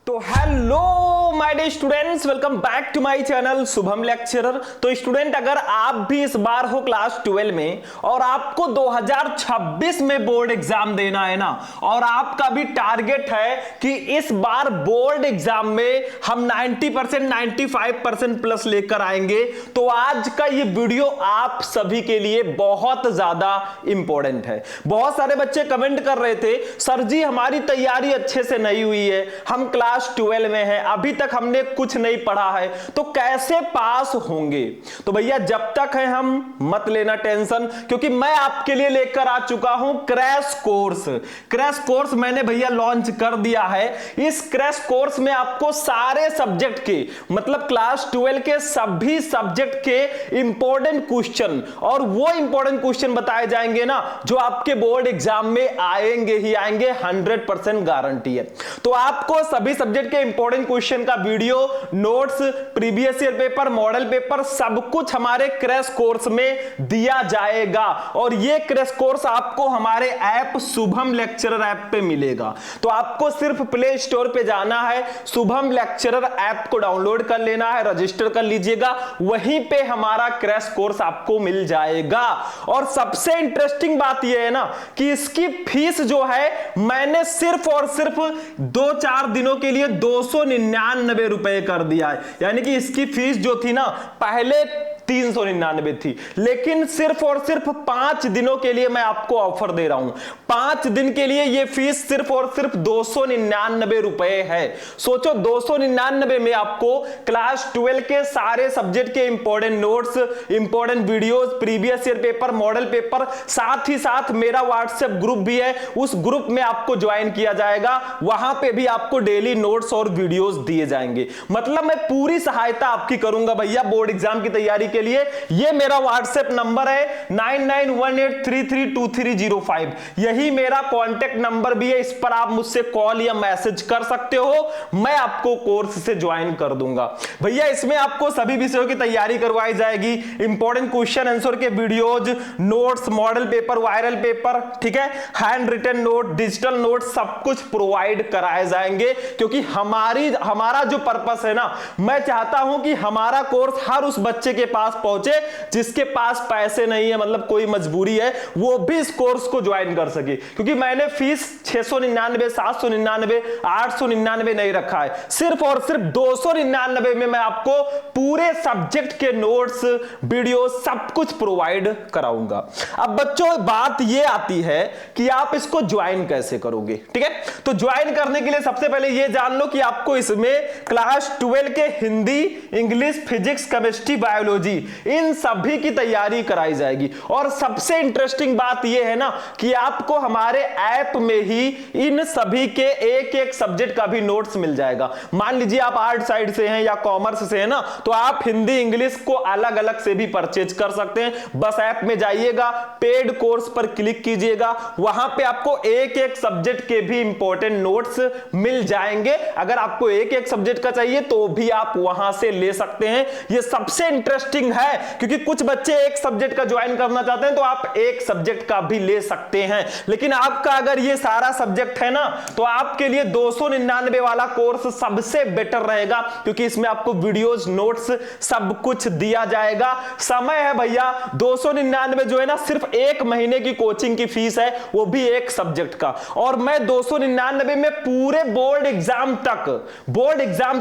तो hello my dear students, welcome back to my channel Shubham lecturer. तो student, अगर आप भी इस बार हो क्लास 12 में और आपको 2026 में बोर्ड एग्जाम देना है ना, और आपका भी टारगेट है कि इस बार बोर्ड एग्जाम में हम 90% 95% प्लस लेकर आएंगे, तो आज का ये वीडियो आप सभी के लिए बहुत ज्यादा इंपॉर्टेंट है। बहुत सारे बच्चे कमेंट कर रहे थे, सर जी हमारी तैयारी अच्छे से नहीं हुई है, हम क्लास 12 में हैं, अभी तक हमने कुछ नहीं पढ़ा है, तो कैसे पास होंगे। तो भैया जब तक है हम मत लेना टेंशन, क्योंकि मैं आपके लिए लेकर आ चुका हूं क्रैश कोर्स। क्रैश कोर्स मैंने भैया लॉन्च कर दिया है। इस क्रैश कोर्स में आपको सारे सब्जेक्ट के, मतलब क्लास 12 के सभी सब्जेक्ट के इंपॉर्टेंट क्वेश्चन, और वो इंपॉर्टेंट क्वेश्चन बताए जाएंगे ना जो आपके बोर्ड एग्जाम में आएंगे ही आएंगे, 100% गारंटी है। तो आपको सभी सब्जेक्ट के इंपॉर्टेंट क्वेश्चन का video, notes, previous year paper, model paper, सब कुछ हमारे क्रैश कोर्स में दिया जाएगा। और ये क्रैश कोर्स आपको हमारे ऐप शुभम लेक्चरर ऐप पे मिलेगा। तो आपको सिर्फ प्ले स्टोर पे जाना है, शुभम लेक्चरर ऐप को डाउनलोड कर लेना है, रजिस्टर कर लीजिएगा, वहीं पे हमारा क्रैश कोर्स आपको मिल जाएगा। और सबसे इंटरेस्टिंग बात यह है ना कि इसकी फीस जो है मैंने सिर्फ और सिर्फ 2-4 दिनों के लिए 299 रुपए कर दिया है। यानी कि इसकी फीस जो थी ना पहले 399 थी, लेकिन सिर्फ और सिर्फ 5 दिनों के लिए मैं आपको ऑफर दे रहा हूं। 5 दिन के लिए यह फीस सिर्फ और सिर्फ 299 रुपए है। सोचो 299 में आपको क्लास 12 के सारे सब्जेक्ट के important notes, important videos, previous year paper, model paper, साथ ही साथ मेरा व्हाट्सएप ग्रुप भी है, उस ग्रुप में आपको ज्वाइन किया जाएगा। वहां पे भी आपको डेली नोट्स और वीडियोस दिए जाएंगे। मतलब मैं पूरी सहायता आपकी करूंगा भैया बोर्ड एग्जाम की तैयारी के लिए। ये मेरा व्हाट्सएप नंबर है 9918332305, यही मेरा कांटेक्ट नंबर भी है। इस पर आप मुझसे कॉल या मैसेज कर सकते हो, मैं आपको कोर्स से ज्वाइन कर दूंगा। भैया इसमें आपको सभी विषयों की तैयारी करवाई जाएगी, इंपॉर्टेंट क्वेश्चन आंसर के videos, notes, model paper, viral paper, ठीक है, hand written note, digital note, सब कुछ प्रोवाइड कराए जाएंगे। क्योंकि हमारा जो पर्पस है ना, मैं चाहता हूं कि हमारा कोर्स हर उस बच्चे के पास पहुंचे जिसके पास पैसे नहीं है, मतलब कोई मजबूरी है, वो भी इस कोर्स को ज्वाइन कर सके। क्योंकि मैंने फीस 699, 799, 899 नहीं रखा है, सिर्फ और सिर्फ 299 में मैं आपको पूरे सब्जेक्ट के नोट्स, वीडियो, सब कुछ प्रोवाइड कराऊंगा। अब बच्चों बात ये आती है कि आप इसको ज्वाइन कैसे करोगे, ठीक है। तो ज्वाइन करने के लिए सबसे पहले ये जान लो कि आपको इसमें क्लास 12 के Hindi, English, physics, chemistry, biology, इन सभी की तैयारी कराई जाएगी। और सबसे इंटरेस्टिंग बात यह है ना कि आपको हमारे ऐप में ही इन सभी के एक एक सब्जेक्ट का भी नोट्स मिल जाएगा। मान लीजिए आप आर्ट साइड से हैं या कॉमर्स से हैं ना, तो आप हिंदी, इंग्लिश को अलग अलग से भी परचेज कर सकते हैं। बस ऐप में जाइएगा, पेड कोर्स पर क्लिक कीजिएगा, वहां पे आपको एक एक सब्जेक्ट के भी इंपॉर्टेंट नोट्स मिल जाएंगे। अगर आपको एक एक सब्जेक्ट का चाहिए तो भी आप वहां से ले सकते हैं। यह सबसे इंटरेस्टिंग है क्योंकि कुछ बच्चे एक सब्जेक्ट का ज्वाइन करना चाहते हैं तो आप एक सब्जेक्ट का भी ले सकते हैं, लेकिन आपका अगर ये सारा सब्जेक्ट है ना तो आपके लिए 299 वाला कोर्स सबसे बेटर रहेगा, क्योंकि इसमें आपको वीडियोस, नोट्स, सब कुछ दिया जाएगा। समय है भैया 299 जो है ना, सिर्फ 1 महीने की कोचिंग की फीस है, वो भी एक सब्जेक्ट का। और मैं 299 में पूरे बोर्ड एग्जाम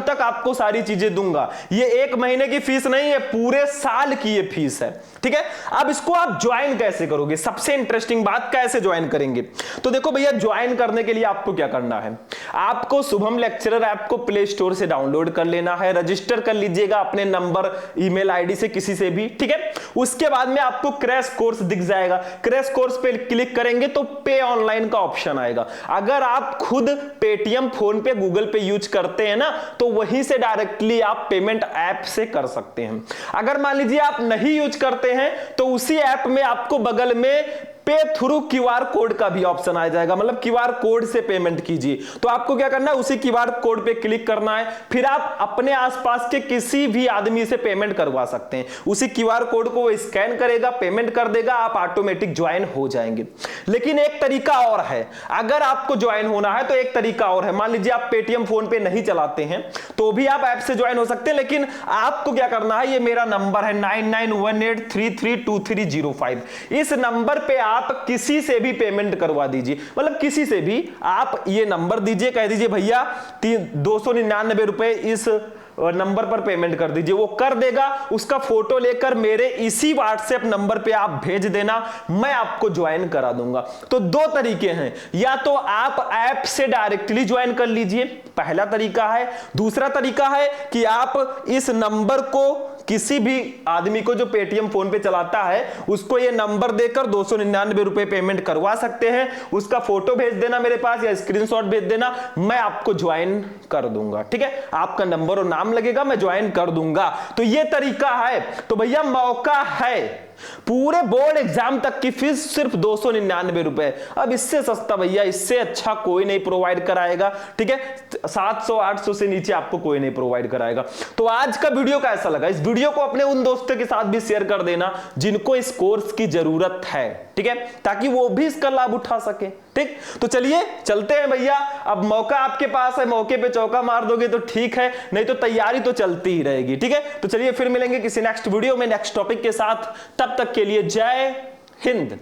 तक आपको सारी चीजें दूंगा। ये 1 महीने की फीस नहीं है, पूरे साल की ये फीस है, ठीक है। अब इसको आप ज्वाइन कैसे करोगे, सबसे इंटरेस्टिंग बात, कैसे ज्वाइन करेंगे। तो देखो भैया, ज्वाइन करने के लिए आपको क्या करना है, आपको शुभम लेक्चरर ऐप को प्ले स्टोर से डाउनलोड कर लेना है, रजिस्टर कर लीजिएगा अपने नंबर, ईमेल आईडी से, किसी से भी, ठीक है। उसके बाद में आपको क्रैश कोर्स दिख जाएगा, क्रैश कोर्स पे क्लिक करेंगे तो पे ऑनलाइन का ऑप्शन आएगा। अगर आप खुद पेटीएम, फोन पे, गूगल पे यूज करते हैं ना, तो वहीं से डायरेक्टली आप पेमेंट ऐप से कर सकते हैं। अगर मान लीजिए आप नहीं यूज करते हैं तो उसी ऐप में आपको बगल में पे थ्रू क्यूआर कोड का भी ऑप्शन आ जाएगा, मतलब क्यूआर कोड से पेमेंट कीजिए। तो आपको क्या करना है, उसी क्यूआर कोड पे क्लिक करना है, फिर आप अपने आसपास के किसी भी आदमी से पेमेंट करवा सकते हैं। उसी क्यूआर कोड को वो स्कैन करेगा, पेमेंट कर देगा, आप ऑटोमेटिक ज्वाइन हो जाएंगे। लेकिन एक तरीका और है, अगर आपको ज्वाइन होना है तो एक तरीका और है। मान लीजिए आप पेटीएम फोन पे नहीं चलाते हैं तो भी आप ऐप से ज्वाइन हो सकते हैं, लेकिन आपको क्या करना है, ये मेरा नंबर है 9918332305, इस नंबर पे आप किसी से भी पेमेंट करवा दीजिए। मतलब किसी से भी आप ये नंबर दीजिए, कह दीजिए भैया 299 रुपए इस नंबर पर पेमेंट कर दीजिए, वो कर देगा। उसका फोटो लेकर मेरे इसी व्हाट्सएप नंबर पे आप भेज देना, मैं आपको ज्वाइन करा दूंगा। तो दो तरीके हैं, या तो आप ऐप से डायरेक्टली ज्वाइन कर लीजिए, पहला तरीका है। दूसरा तरीका है कि आप इस नंबर को किसी भी आदमी को जो पेटीएम फोन पे चलाता है उसको ये नंबर देकर 299 रुपए पेमेंट करवा सकते हैं। उसका फोटो भेज देना मेरे पास या स्क्रीनशॉट भेज देना, मैं आपको ज्वाइन कर दूंगा। ठीक है, आपका नंबर और नाम लगेगा, मैं ज्वाइन कर दूंगा। तो ये तरीका है। तो भैया मौका है, पूरे बोर्ड एग्जाम तक की फीस सिर्फ 299 रुपए। अब इससे सस्ता भैया, इससे अच्छा कोई नहीं प्रोवाइड कराएगा। ठीक है, 700-800 से नीचे आपको कोई नहीं प्रोवाइड कराएगा। तो आज का वीडियो कैसा लगा, इस वीडियो को अपने उन दोस्तों के साथ भी शेयर कर देना जिनको इस कोर्स की जरूरत है। ठीक है, ताकि वो भी इसका लाभ उठा सके। ठीक, तो चलिए चलते हैं भैया। अब मौका आपके पास है, मौके पे चौका मार दोगे तो ठीक है, नहीं तो तैयारी तो चलती ही रहेगी। ठीक है, तो चलिए फिर मिलेंगे किसी नेक्स्ट वीडियो में नेक्स्ट टॉपिक के साथ। तब तक के लिए जय हिंद।